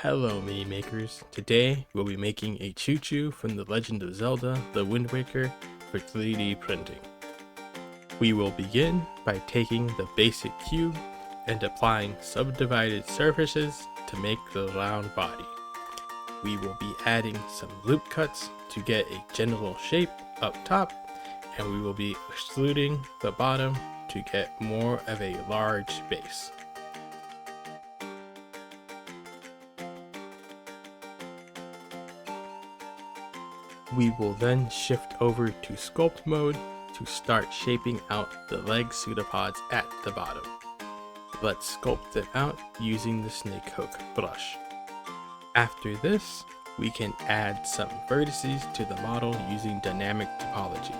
Hello mini makers, today we'll be making a Chu Chu from The Legend of Zelda, The Wind Waker for 3D printing. We will begin by taking the basic cube and applying subdivided surfaces to make the round body. We will be adding some loop cuts to get a general shape up top, and we will be extruding the bottom to get more of a large base. We will then shift over to Sculpt mode to start shaping out the leg pseudopods at the bottom. Let's sculpt them out using the snake hook brush. After this, we can add some vertices to the model using dynamic topology.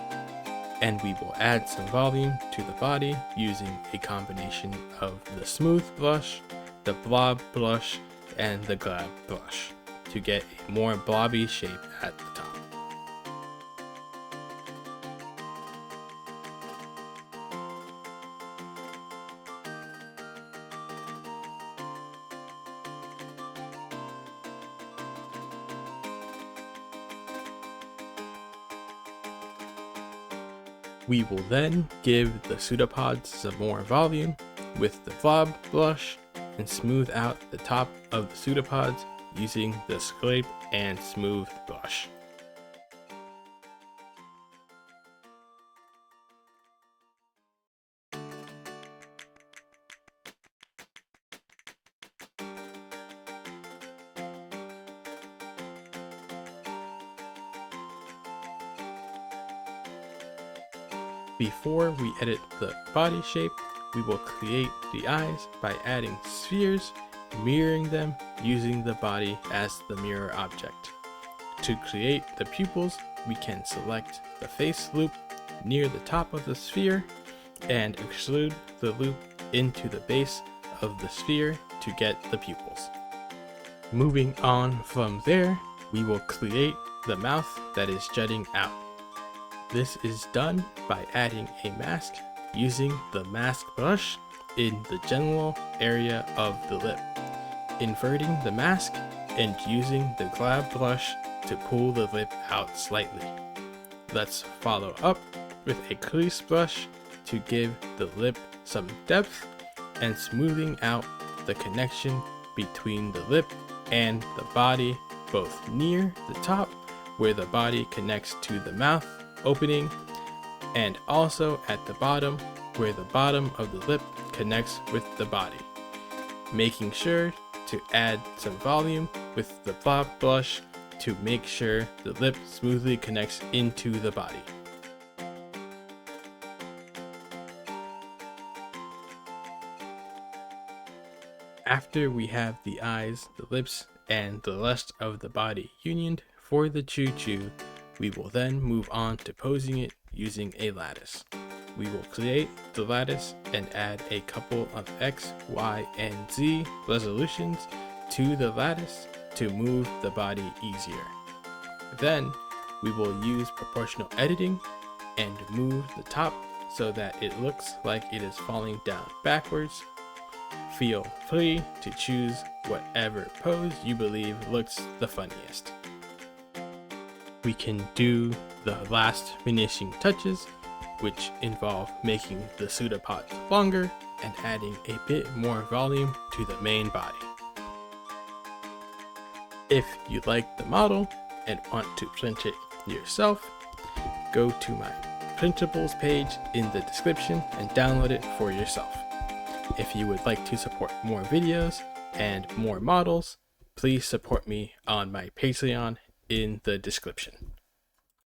And we will add some volume to the body using a combination of the smooth brush, the blob brush, and the glab brush to get a more blobby shape at the top. We will then give the pseudopods some more volume with the blob brush and smooth out the top of the pseudopods using the scrape and smooth brush. Before we edit the body shape, we will create the eyes by adding spheres, mirroring them using the body as the mirror object. To create the pupils, we can select the face loop near the top of the sphere and extrude the loop into the base of the sphere to get the pupils. Moving on from there, we will create the mouth that is jutting out. This is done by adding a mask using the mask brush in the general area of the lip, inverting the mask and using the glab brush to pull the lip out slightly. Let's follow up with a crease brush to give the lip some depth and smoothing out the connection between the lip and the body, both near the top where the body connects to the mouth opening, and also at the bottom where the bottom of the lip connects with the body. Making sure to add some volume with the blob brush to make sure the lip smoothly connects into the body. After we have the eyes, the lips, and the rest of the body unioned for the Chu Chu, we will then move on to posing it using a lattice. We will create the lattice and add a couple of X, Y, and Z resolutions to the lattice to move the body easier. Then we will use proportional editing and move the top so that it looks like it is falling down backwards. Feel free to choose whatever pose you believe looks the funniest. We can do the last finishing touches, which involve making the pseudopods longer and adding a bit more volume to the main body. If you like the model and want to print it yourself, go to my printables page in the description and download it for yourself. If you would like to support more videos and more models, please support me on my Patreon in the description.